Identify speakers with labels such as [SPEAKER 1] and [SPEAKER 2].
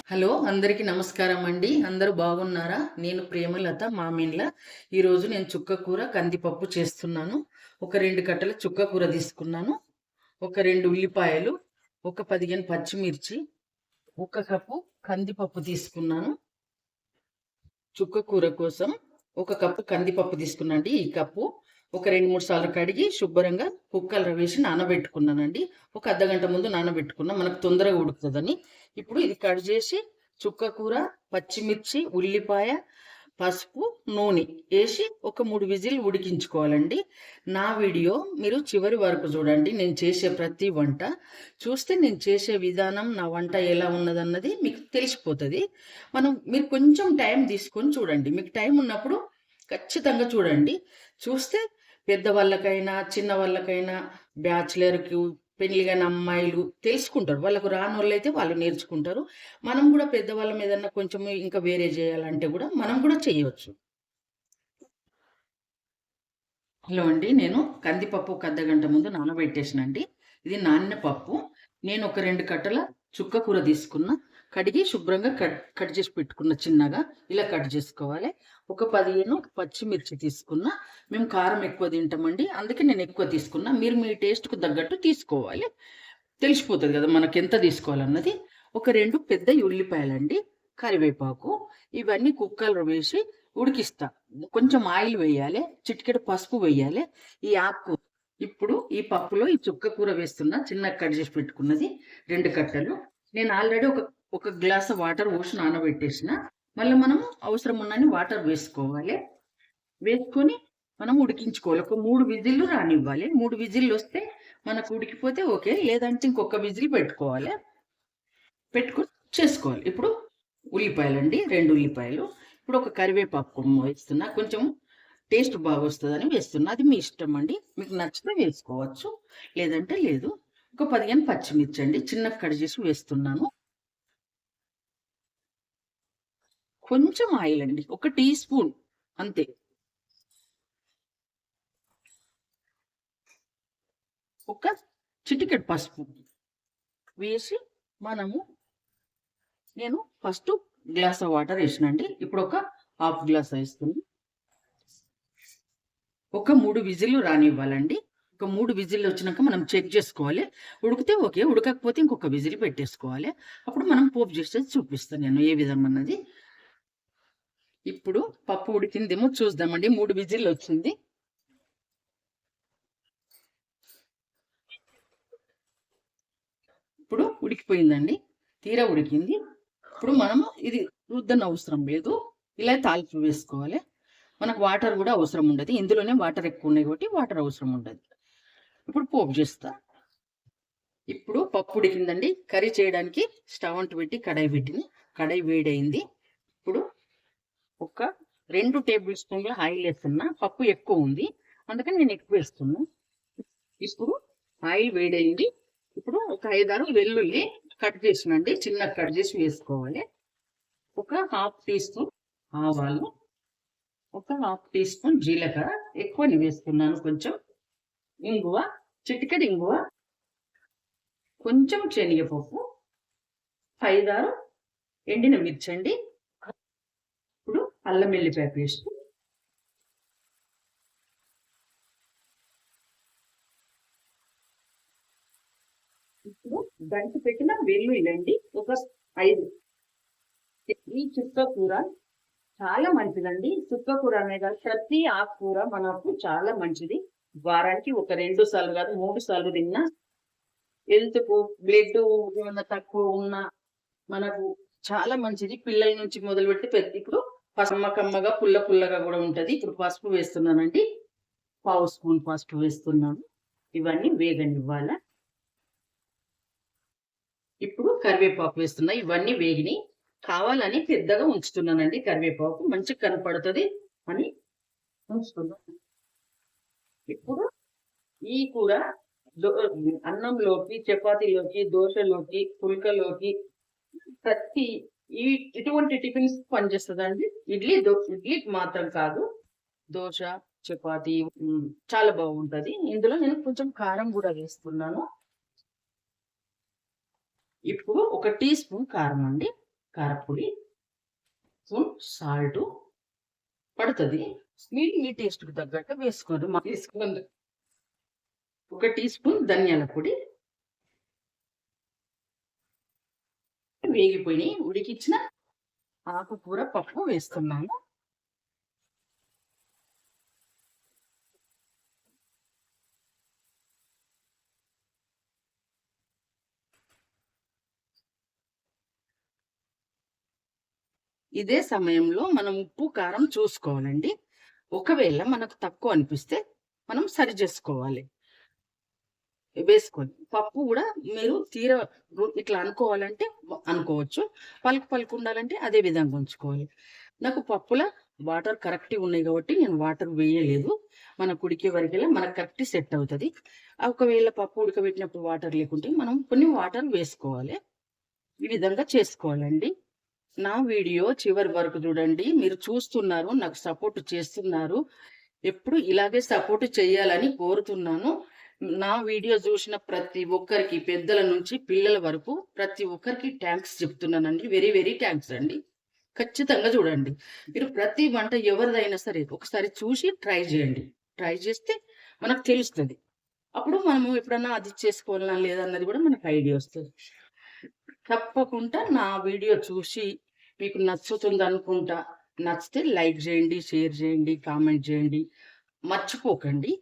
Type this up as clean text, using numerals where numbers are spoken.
[SPEAKER 1] Hello అందరికీ నమస్కారం అండి. అందరూ బాగున్నారా? నేను ప్రేమలత మామిండ్ల. ఈరోజు నేను చుక్క కూర కందిపప్పు చేస్తున్నాను. ఒక 2 కట్టల చుక్క కూర తీసుకున్నాను. ఒక 2 ఉల్లిపాయలు, ఒక 15 పచ్చిమిర్చి, ఒక కప్పు కందిపప్పు తీసుకున్నాను. చుక్క కూర కోసం ఒక కప్పు కందిపప్పు తీసుకున్నాండి. ఈ కప్పు ఒక 2, 3 సార్లు కడిగి శుభ్రంగా కుక్కర్‌లో వేసి నానబెట్టుకున్నానండి. ఒక అర్ధగంట ముందు నానబెట్టుకున్నా. మనకు తొందరగా ఉడుకుతదని. ఇప్పుడు ఇది కట్ చేసి చుక్క కూర, పచ్చిమిర్చి, ఉల్లిపాయ, పసుపు, నూనె ఏసి ఒక 3 విజిల్ ఉడికించుకోవాలండి. నా వీడియో మీరు చివరి వరకు చూడండి. నేను చేసే ప్రతి వంట చూస్తే నేను చేసే విధానం, నా వంట ఎలా ఉన్నదన్నది మీకు తెలిసిపోతది. మీరు కొంచెం టైం తీసుకొని చూడండి. మీకు టైం ఉన్నప్పుడు ఖచ్చితంగా చూడండి. చూస్తే పెద్దవాళ్ళకైనా, చిన్నవాళ్ళకైనా, బ్యాచిలర్‌కు, పెళ్లి కాని అమ్మాయిలు తెలుసుకుంటారు. వాళ్ళకు రానోళ్ళైతే వాళ్ళు నేర్చుకుంటారు. మనం గూడా పెద్దవాళ్ళం ఏదన్నా కొంచెం ఇంకా వేరే జేయాలంటే గూడా మనం గూడా చేయొచ్చు. హలో అండి. నేను కందిపప్పు ఒక అర్ధగంట ముందు నానబెట్టేసినండి. ఇది నానిన పప్పు. నేను ఒక 2 కట్టల చుక్క కూర తీసుకున్న. కడిగి శుభ్రంగా కట్ చేసి పెట్టుకున్న చిన్నగా. ఇలా కట్ చేసుకోవాలి. ఒక 15 పచ్చిమిర్చి తీసుకున్న. మేము కారం ఎక్కువ తింటామండి. అందుకే నేను ఎక్కువ తీసుకున్నా. మీరు మీ టేస్ట్‌కు తగ్గట్టు తీసుకోవాలి. తెలిసిపోతది గదా! మనకెంత తీసుకోవాలన్నది. ఒక 2 పెద్ద ఉల్లిపాయలండి, కరివేపాకు ఇవన్నీ కుక్కర్‌లో వేసి ఉడికిస్తా. కొంచెం ఆయిల్ వేయాలె, చిటికెడు పసుపు వేయాలె. ఈ ఆకు ఇప్పుడు ఈ పప్పులో ఈ చుక్క కూర వేస్తున్నా. చిన్నగా కట్ చేసి పెట్టుకున్నది 2 కట్టలు. నేను ఆల్రెడీ ఒక గ్లాస్ వాటర్ పోసి నానబెట్టేసిన. మళ్ళా మనం అవసరం ఉన్నన్ని వాటర్ వేసుకోవాలి. వేసుకొని మనం ఉడికించుకోవాలి. ఒక 3 విజిల్లు రానివ్వాలి. 3 విజిల్లొస్తే మనకు ఉడికిపోతే ఓకే. లేదంటే ఇంకొక విజిల్ పెట్టుకోవాలి. పెట్టుకొని చేసుకోవాలి. ఇప్పుడు ఉల్లిపాయలండి, 2 ఉల్లిపాయలు. ఇప్పుడు ఒక కరివేపాకు కొమ్మ వేస్తున్నా. కొంచెం టేస్ట్ బాగొస్తదని వేస్తున్నా. అది మీ ఇష్టమండి. మీకు నచ్చితే వేసుకోవచ్చు. లేదంటే లేదు. ఒక 15 పచ్చిమిర్చండి. చిన్నగా కట్ చేసి వేస్తున్నాను. కొంచెం ఆయిలండి. ఒక టీ స్పూన్ అంతే. ఒక చిటికెడు పసుపు వేసి మనము నేను ఫస్ట్ గ్లాస్ ఆఫ్ వాటర్ వేసినండి. ఇప్పుడు ఒక హాఫ్ గ్లాస్ వేస్తుంది. ఒక 3 విజిల్లు రానివ్వాలండి. ఒక 3 విజిల్లు వచ్చినాక మనం చెక్ చేసుకోవాలి. ఉడికితే ఓకే. ఉడకకపోతే ఇంకొక విజిల్ పెట్టేసుకోవాలి. అప్పుడు మనం పోపు చేసేది చూపిస్తాను నేను ఏ విధం అన్నది. ఇప్పుడు పప్పు ఉడికిందేమో చూద్దామండి. 3 విజిల్లు వచ్చింది. ఇప్పుడు ఉడికిపోయిందండి. తీరా ఉడికింది. ఇప్పుడు మనము ఇది రుద్దనవసరం లేదు. ఇలా తాలింపు వేసుకోవాలి. మనకు వాటర్ గూడా అవసరం ఉండదు. ఇందులోనే వాటర్ ఎక్కువ ఉన్నాయి కాబట్టి వాటర్ అవసరం ఉండదు. ఇప్పుడు పోపు చేస్తా. ఇప్పుడు పప్పు ఉడికిందండి. కర్రీ చేయడానికి స్టవ్ అంటు పెట్టి కడాయి పెట్టింది. కడాయి వేడయింది. ఇప్పుడు ఒక 2 టేబుల్ స్పూన్ల ఆయిల్ వేస్తున్నా. పప్పు ఎక్కువ ఉంది. అందుకని నేను ఎక్కువ వేస్తున్నా. ఇప్పుడు ఆయిల్ వేడయింది. ఇప్పుడు ఒక 5, 6 వెల్లుల్లి కట్ చేసినండి. చిన్నగా కట్ చేసి వేసుకోవాలి. ఒక హాఫ్ టీ స్పూన్ ఆవాలు, ఒక హాఫ్ టీ స్పూన్ జీలకర్ర ఎక్కువని వేస్తున్నాను. కొంచెం ఇంగువ, చిటికెడు ఇంగువ, కొంచెం శనగపప్పు, 5, 6 ఎండిన మిర్చండి. ఇప్పుడు అల్లం వెల్లిపాయ పేస్ట్, ఇప్పుడు దంచి పెట్టిన వెల్లుల్లి ఒక 5. ఈ చుక్క కూర చాలా మంచిదండి. చుక్క కూర అనే కాదు, ప్రతి ఆకుకూర మనకు చాలా మంచిది. వారానికి ఒక 2 సార్లు కాదు 3 సార్లు తిన్నా హెల్త్‌కు, బ్లడ్ ఏమన్నా తక్కువ ఉన్నా మనకు చాలా మంచిది. పిల్లల నుంచి మొదలుపెట్టి ఇప్పుడు కమ్మ కమ్మగా, పుల్ల పుల్లగా గూడా ఉంటది. ఇప్పుడు పసుపు వేస్తున్నానండి. పావు స్పూన్ పసుపు వేస్తున్నాను. ఇవన్నీ వేగనివ్వాల. ఇప్పుడు కరివేపాకు వేస్తున్నా. ఇవన్నీ వేగినియి. కావాలని పెద్దగా ఉంచుతున్నానండి కరివేపాకు. మంచిగా కనపడుతది అని ఉంచుతున్నా. ఇప్పుడు ఈ కూర దొ అన్నంలోకి, చపాతీలోకి, దోసలోకి, పుల్కలోకి ప్రతి ఈ ఇటువంటి టిఫిన్స్ పనిచేస్తదండి. ఇడ్లీకి మాత్రం కాదు. దోస, చపాతీ చాలా బాగుంటది. ఇందులో నేను కొంచెం కారం గూడా వేస్తున్నాను. ఇప్పుడు ఒక టీ స్పూన్ కారం అండి. కారపొడి, స్పూన్ సాల్ట్ పడుతుంది. మీ టేస్ట్కి తగ్గట్టు వేసుకోండి. వేసుకోండి. 1 టీ స్పూన్ ధనియాల పొడి. వేగిపోయి ఉడికించిన ఆకుకూర పప్పు వేస్తున్నాను. ఇదే సమయంలో మనం ఉప్పు కారం చూసుకోవాలండి. ఒకవేళ మనకు తక్కువ అనిపిస్తే మనం సరి చేసుకోవాలి. వేసుకోండి. పప్పు కూడా మీరు ఇట్లా అనుకోవాలంటే అనుకోవచ్చు. పలుకు ఉండాలంటే అదే విధంగా ఉంచుకోవాలి. నాకు పప్పుల వాటర్ కరెక్ట్‌గా ఉన్నాయి కాబట్టి నేను వాటర్ వేయలేదు. మనకు ఉడికే వరకెలా మనకు కరెక్ట్ సెట్ అవుతది. ఒకవేళ పప్పు ఉడకబెట్టినప్పుడు వాటర్ లేకుంటే మనం కొన్ని వాటర్ వేసుకోవాలి. ఈ విధంగా చేసుకోవాలండి. నా వీడియో చివరి వరకు చూడండి. మీరు చూస్తున్నారు, నాకు సపోర్ట్ చేస్తున్నారు. ఎప్పుడు ఇలాగే సపోర్ట్ చేయాలని కోరుతున్నాను. నా వీడియో చూసిన ప్రతి ఒక్కరికి, పెద్దల నుంచి పిల్లల వరకు ప్రతి ఒక్కరికి థాంక్స్ చెప్తున్నానండి. వెరీ, వెరీ థాంక్స్ అండి. ఖచ్చితంగా చూడండి. మీరు ప్రతి వంట ఎవరిదైనా సరే ఒకసారి చూసి ట్రై చేయండి. ట్రై చేస్తే మనకు తెలుస్తది. అప్పుడు మనము ఎప్పుడన్నా అది చేసుకోవాలనా లేదా అన్నది కూడా మనకు ఐడియా వస్తది. తప్పకుండా నా వీడియో చూసి మీకు నచ్చుతుందనుకుంటా. నచ్చితే లైక్ చేయండి, షేర్ చేయండి, కామెంట్ చేయండి. మర్చిపోకండి.